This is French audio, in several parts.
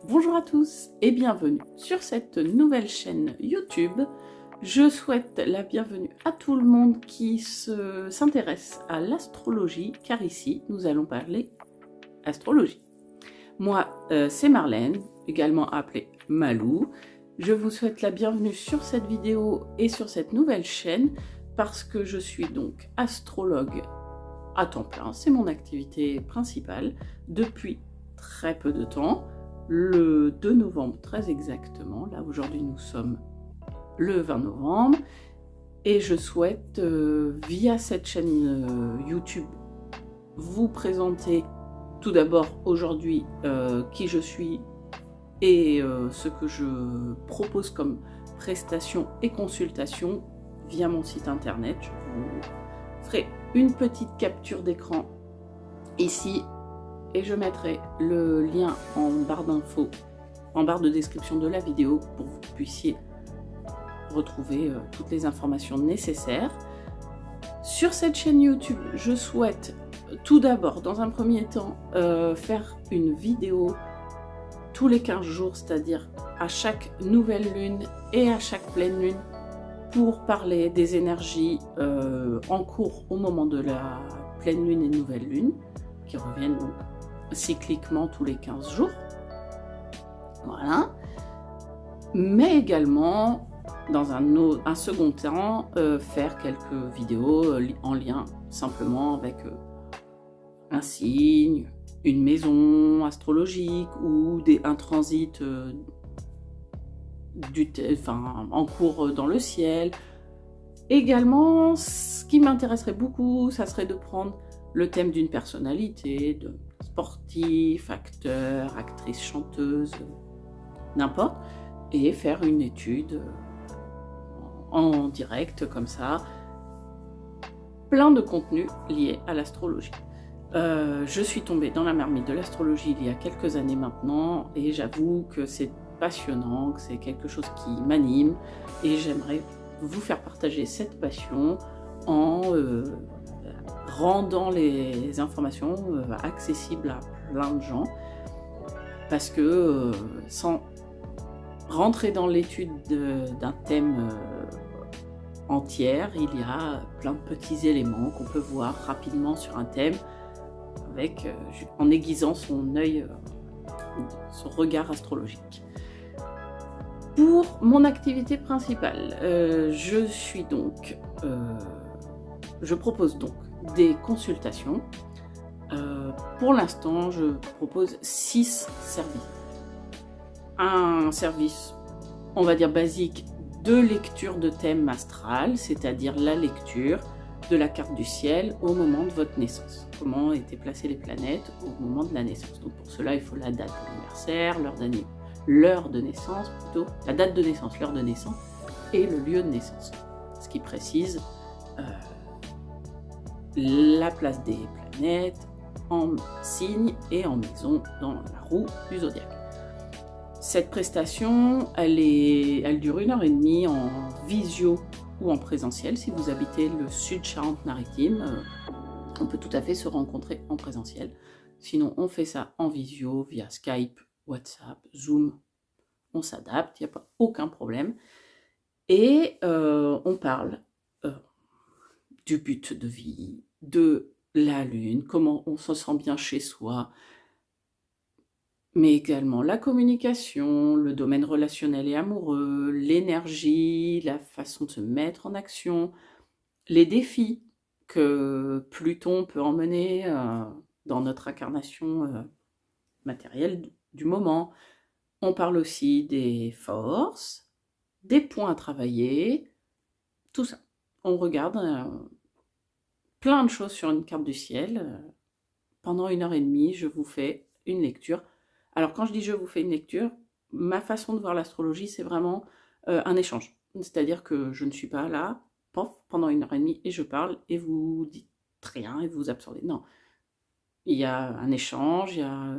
Bonjour à tous et bienvenue sur cette nouvelle chaîne YouTube. Je souhaite la bienvenue à tout le monde qui s'intéresse à l'astrologie, car ici nous allons parler astrologie. Moi, c'est Marlène, également appelée Malou. Je vous souhaite la bienvenue sur cette vidéo et sur cette nouvelle chaîne parce que je suis donc astrologue à temps plein. C'est mon activité principale depuis très peu de temps. Le 2 novembre très exactement, là aujourd'hui nous sommes le 20 novembre, et je souhaite via cette chaîne YouTube vous présenter tout d'abord aujourd'hui qui je suis et ce que je propose comme prestations et consultations via mon site internet. Je vous ferai une petite capture d'écran ici et je mettrai le lien en barre d'infos, en barre de description de la vidéo pour que vous puissiez retrouver toutes les informations nécessaires. Sur cette chaîne YouTube, je souhaite tout d'abord, dans un premier temps, faire une vidéo tous les 15 jours, c'est-à-dire à chaque nouvelle lune et à chaque pleine lune, pour parler des énergies en cours au moment de la pleine lune et nouvelle lune, qui reviennent donc cycliquement tous les 15 jours. Voilà. Mais également, dans un second temps, faire quelques vidéos en lien simplement avec un signe, une maison astrologique ou un transit en cours dans le ciel. Également, ce qui m'intéresserait beaucoup, ça serait de prendre le thème d'une personnalité, de sportif, acteur, actrice, chanteuse, n'importe, et faire une étude en direct comme ça, plein de contenus liés à l'astrologie. Je suis tombée dans la marmite de l'astrologie il y a quelques années maintenant et j'avoue que c'est passionnant, que c'est quelque chose qui m'anime et j'aimerais vous faire partager cette passion en rendant les informations accessibles à plein de gens, parce que sans rentrer dans l'étude d'un thème entière, il y a plein de petits éléments qu'on peut voir rapidement sur un thème en aiguisant son œil, son regard astrologique. Pour mon activité principale, je propose donc des consultations. Pour l'instant, je propose 6 services. Un service, on va dire basique, de lecture de thème astral, c'est-à-dire la lecture de la carte du ciel au moment de votre naissance. Comment étaient placées les planètes au moment de la naissance. Donc pour cela, il faut la date d'anniversaire, l'heure de naissance plutôt, la date de naissance, l'heure de naissance et le lieu de naissance. Ce qui précise la place des planètes en signe et en maison dans la roue du zodiaque. Cette prestation, elle dure 1h30 en visio ou en présentiel. Si vous habitez le sud Charente-Maritime, on peut tout à fait se rencontrer en présentiel. Sinon, on fait ça en visio, via Skype, WhatsApp, Zoom. On s'adapte, il n'y a pas aucun problème. Et on parle du but de vie, de la lune, comment on se sent bien chez soi, mais également la communication, le domaine relationnel et amoureux, l'énergie, la façon de se mettre en action, les défis que Pluton peut emmener dans notre incarnation matérielle du moment. On parle aussi des forces, des points à travailler, tout ça. On regarde plein de choses sur une carte du ciel. Pendant 1h30, je vous fais une lecture. Alors quand je dis je vous fais une lecture, ma façon de voir l'astrologie, c'est vraiment un échange. C'est-à-dire que je ne suis pas là, pendant 1h30 et je parle et vous dites rien et vous absorbez. Non, il y a un échange, il y a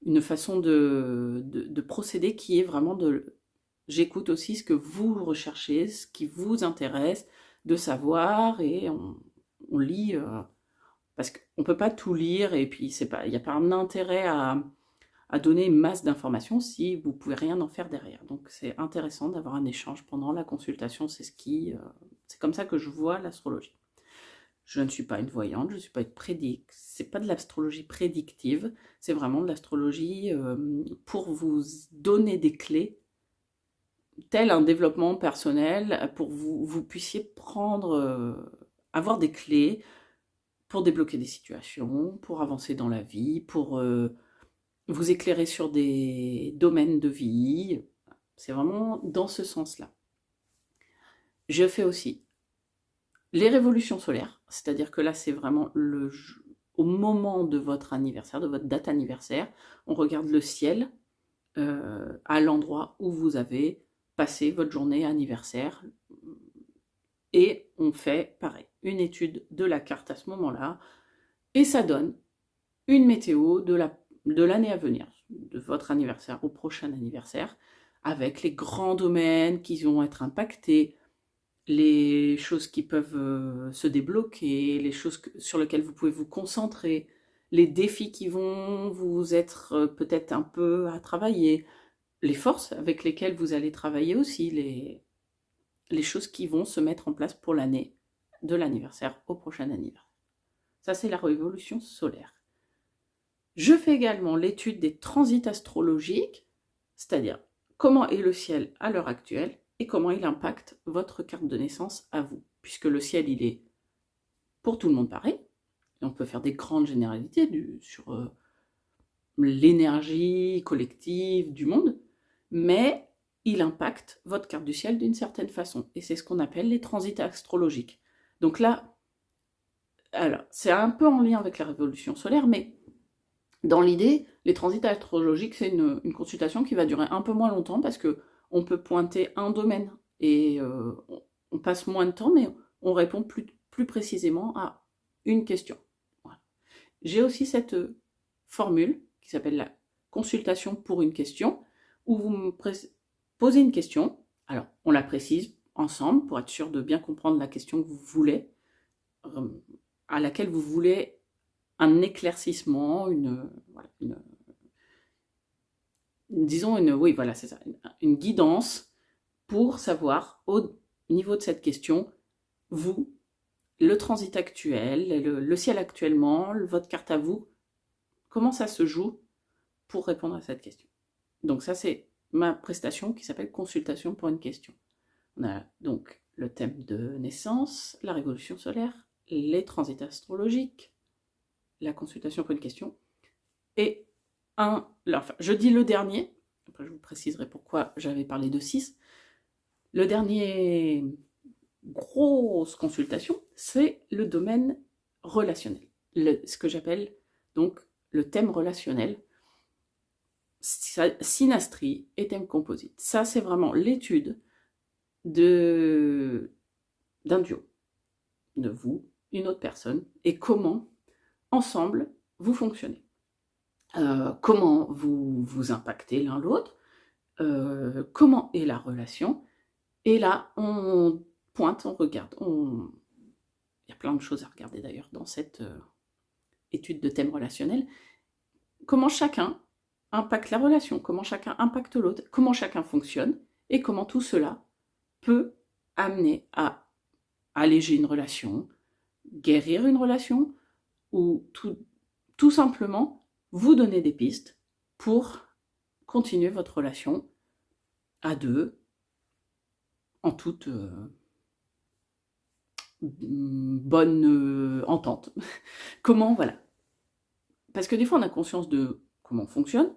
une façon de procéder qui est vraiment j'écoute aussi ce que vous recherchez, ce qui vous intéresse de savoir, et on lit parce qu'on ne peut pas tout lire, et puis il n'y a pas un intérêt à à donner une masse d'informations si vous ne pouvez rien en faire derrière. Donc c'est intéressant d'avoir un échange pendant la consultation, c'est comme ça que je vois l'astrologie. Je ne suis pas une voyante, je ne suis pas c'est pas de l'astrologie prédictive, c'est vraiment de l'astrologie pour vous donner des clés, tel un développement personnel, pour vous puissiez avoir des clés pour débloquer des situations, pour avancer dans la vie, pour vous éclairer sur des domaines de vie. C'est vraiment dans ce sens-là. Je fais aussi les révolutions solaires, c'est-à-dire que là, c'est vraiment au moment de votre anniversaire, de votre date anniversaire, on regarde le ciel à l'endroit où vous avez passé votre journée anniversaire et on fait, pareil, une étude de la carte à ce moment-là et ça donne une météo de l'année à venir, de votre anniversaire au prochain anniversaire, avec les grands domaines qui vont être impactés, les choses qui peuvent se débloquer, les choses sur lesquelles vous pouvez vous concentrer, les défis qui vont vous être peut-être un peu à travailler, les forces avec lesquelles vous allez travailler aussi, les choses qui vont se mettre en place pour l'année de l'anniversaire au prochain anniversaire. Ça, c'est la révolution solaire. Je fais également l'étude des transits astrologiques, c'est-à-dire comment est le ciel à l'heure actuelle et comment il impacte votre carte de naissance à vous. Puisque le ciel, il est pour tout le monde pareil, et on peut faire des grandes généralités sur l'énergie collective du monde, mais il impacte votre carte du ciel d'une certaine façon. Et c'est ce qu'on appelle les transits astrologiques. Donc là, alors, c'est un peu en lien avec la révolution solaire, mais dans l'idée, les transits astrologiques, c'est une consultation qui va durer un peu moins longtemps parce qu'on peut pointer un domaine et on passe moins de temps, mais on répond plus précisément à une question. Voilà. J'ai aussi cette formule qui s'appelle la consultation pour une question, où vous me posez une question. Alors, on la précise ensemble pour être sûr de bien comprendre la question que vous voulez, à laquelle vous voulez un éclaircissement, une guidance pour savoir au niveau de cette question, vous, le transit actuel, le ciel actuellement, votre carte à vous, comment ça se joue pour répondre à cette question. Donc ça, c'est ma prestation qui s'appelle consultation pour une question. On a donc le thème de naissance, la révolution solaire, les transits astrologiques, la consultation pour une question, et je dis le dernier, après je vous préciserai pourquoi j'avais parlé de 6, le dernier grosse consultation, c'est le domaine relationnel, ce que j'appelle donc le thème relationnel, synastrie et thème composite. Ça, c'est vraiment l'étude d'un duo, de vous, une autre personne, et comment ensemble vous fonctionnez. Comment vous impactez l'un l'autre, comment est la relation, et là on pointe, on regarde, il y a plein de choses à regarder d'ailleurs dans cette étude de thème relationnel, comment chacun impacte la relation, comment chacun impacte l'autre, comment chacun fonctionne, et comment tout cela peut amener à alléger une relation, guérir une relation, ou tout simplement vous donner des pistes pour continuer votre relation à deux, en toute bonne entente. Comment, voilà. Parce que des fois, on a conscience de comment on fonctionne,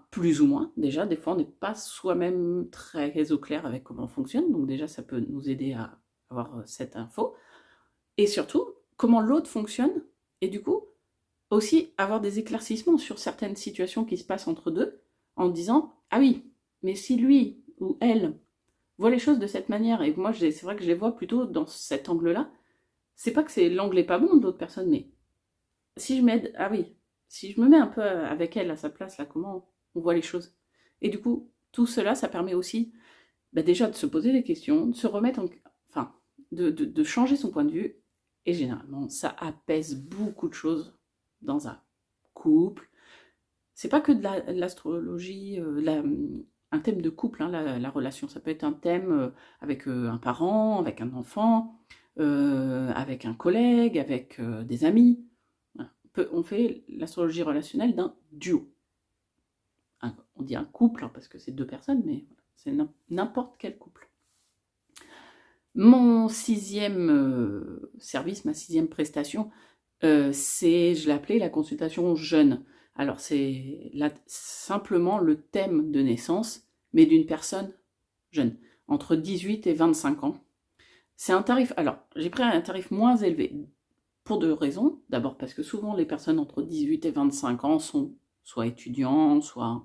plus ou moins, déjà. Des fois, on n'est pas soi-même très au clair avec comment on fonctionne, donc déjà, ça peut nous aider à avoir cette info. Et surtout, comment l'autre fonctionne, et du coup, aussi avoir des éclaircissements sur certaines situations qui se passent entre deux, en disant « Ah oui, mais si lui ou elle voit les choses de cette manière, et moi c'est vrai que je les vois plutôt dans cet angle-là, c'est pas que l'angle est pas bon d'autres personnes, mais si je m'aide, ah oui, si je me mets un peu avec elle à sa place, là, comment on voit les choses. Et du coup, tout cela, ça permet aussi déjà de se poser des questions, de se remettre de changer son point de vue, et généralement, ça apaise beaucoup de choses dans un couple, c'est pas que de l'astrologie, un thème de couple, hein, la relation. Ça peut être un thème avec un parent, avec un enfant, avec un collègue, avec des amis. Voilà. On fait l'astrologie relationnelle d'un duo. On dit un couple, hein, parce que c'est 2 personnes, mais c'est n'importe quel couple. Mon 6e service, ma 6e prestation, je l'ai appelé la consultation jeune. Alors c'est simplement le thème de naissance, mais d'une personne jeune, entre 18 et 25 ans. C'est un tarif, alors j'ai pris un tarif moins élevé, pour 2 raisons. D'abord parce que souvent les personnes entre 18 et 25 ans sont soit étudiants, soit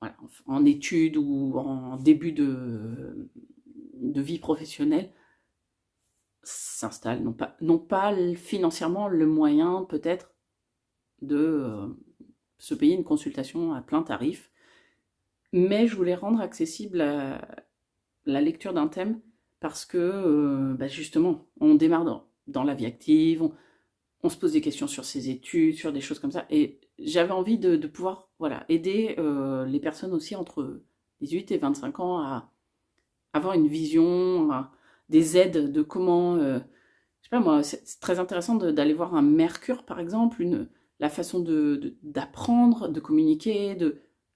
voilà, en études ou en début de vie professionnelle, s'installent, n'ont pas financièrement le moyen peut-être de se payer une consultation à plein tarif, mais je voulais rendre accessible la lecture d'un thème parce que justement on démarre dans la vie active, on se pose des questions sur ses études, sur des choses comme ça, et j'avais envie de pouvoir aider les personnes aussi entre 18 et 25 ans à avoir une vision, des aides de comment, je sais pas moi, c'est très intéressant d'aller voir un Mercure par exemple, la façon d'apprendre, de communiquer,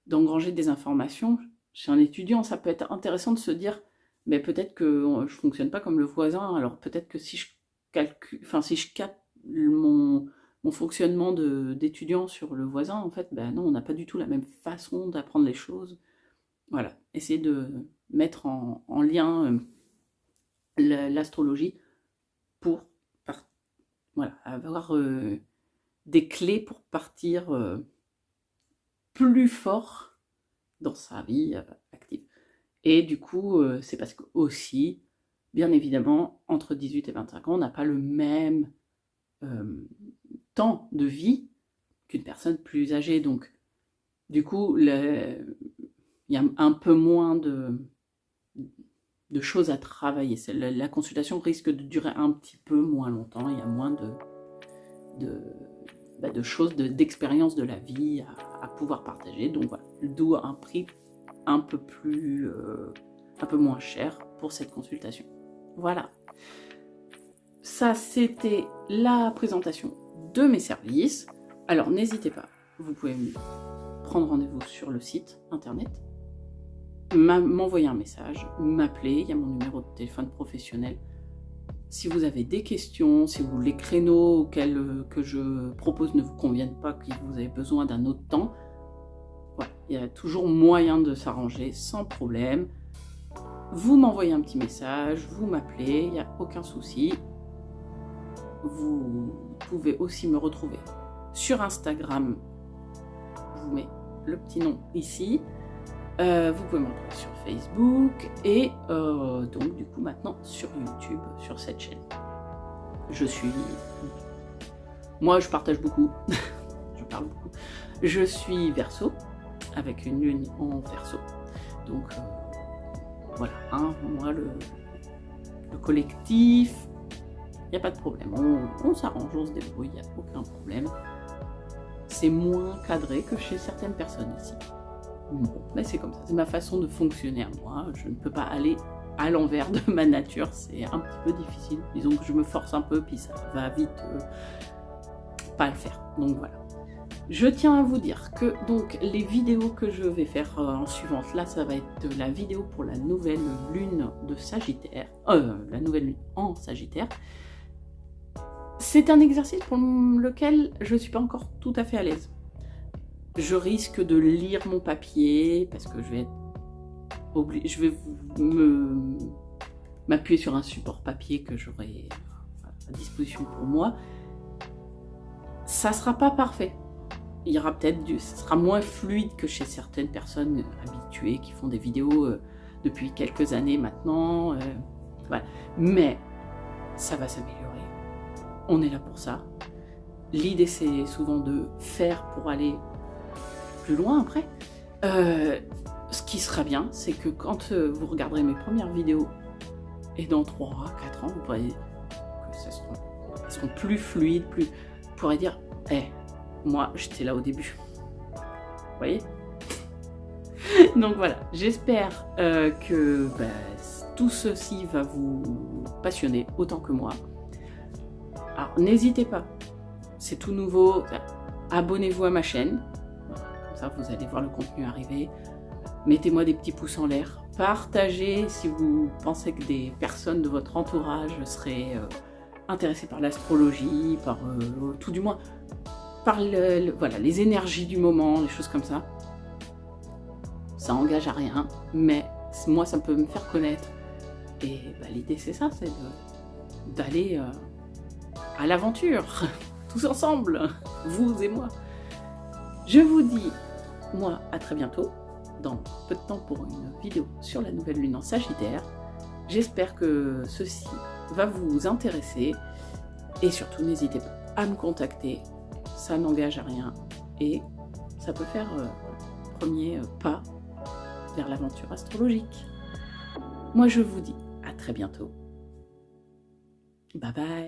d'engranger des informations. Chez un étudiant, ça peut être intéressant de se dire, mais peut-être que je fonctionne pas comme le voisin, alors peut-être que si je capte mon fonctionnement d'étudiant sur le voisin, en fait, non, on n'a pas du tout la même façon d'apprendre les choses. Voilà, essayer de mettre en lien l'astrologie pour avoir des clés pour partir plus fort dans sa vie active. Et du coup, c'est parce que aussi, bien évidemment, entre 18 et 25 ans, on n'a pas le même temps de vie qu'une personne plus âgée. Donc, du coup, il y a un peu moins de choses à travailler. La consultation risque de durer un petit peu moins longtemps, il y a moins de choses, d'expériences de la vie à pouvoir partager. Donc voilà, d'où un prix un peu moins cher pour cette consultation. Voilà. Ça, c'était la présentation de mes services. Alors, n'hésitez pas, vous pouvez prendre rendez-vous sur le site internet, m'envoyer un message, m'appeler, il y a mon numéro de téléphone professionnel. Si vous avez des questions, si les créneaux que je propose ne vous conviennent pas, que vous avez besoin d'un autre temps, voilà, il y a toujours moyen de s'arranger sans problème. Vous m'envoyez un petit message, vous m'appelez, il n'y a aucun souci. Vous pouvez aussi me retrouver sur Instagram, je vous mets le petit nom ici. Vous pouvez me retrouver sur Facebook et donc du coup maintenant sur YouTube, sur cette chaîne. Moi je partage beaucoup, je parle beaucoup. Je suis Verseau, avec une lune en Verseau. Donc voilà, moi le collectif, il n'y a pas de problème, on s'arrange, on se débrouille, il n'y a aucun problème. C'est moins cadré que chez certaines personnes ici. Bon, mais c'est comme ça, c'est ma façon de fonctionner à moi, je ne peux pas aller à l'envers de ma nature, c'est un petit peu difficile, disons que je me force un peu, puis ça va vite pas le faire, donc voilà. Je tiens à vous dire que donc les vidéos que je vais faire en suivante, là ça va être la vidéo pour la nouvelle lune de Sagittaire, la nouvelle lune en Sagittaire. C'est un exercice pour lequel je ne suis pas encore tout à fait à l'aise. Je risque de lire mon papier parce que je vais m'appuyer sur un support papier que j'aurai à disposition pour moi. Ça sera pas parfait. Il y aura ça sera moins fluide que chez certaines personnes habituées qui font des vidéos depuis quelques années maintenant. Voilà. Mais ça va s'améliorer. On est là pour ça. L'idée c'est souvent de faire pour aller plus loin après. Ce qui sera bien, c'est que quand vous regarderez mes premières vidéos, et dans 3-4 ans, vous pourrez que elles seront plus fluides, vous pourrez dire, moi j'étais là au début. voyez? Donc voilà, j'espère que tout ceci va vous passionner autant que moi. Alors n'hésitez pas, c'est tout nouveau, abonnez-vous à ma chaîne, comme ça vous allez voir le contenu arriver. Mettez-moi des petits pouces en l'air, partagez si vous pensez que des personnes de votre entourage seraient intéressées par l'astrologie, par tout du moins par voilà, les énergies du moment, les choses comme ça. Ça engage à rien, mais moi ça peut me faire connaître. Et l'idée c'est ça, c'est d'aller à l'aventure, tous ensemble, vous et moi. Je vous dis, moi, à très bientôt, dans peu de temps pour une vidéo sur la nouvelle lune en Sagittaire. J'espère que ceci va vous intéresser et surtout n'hésitez pas à me contacter, ça n'engage à rien et ça peut faire premier pas vers l'aventure astrologique. Moi je vous dis à très bientôt. Bye bye.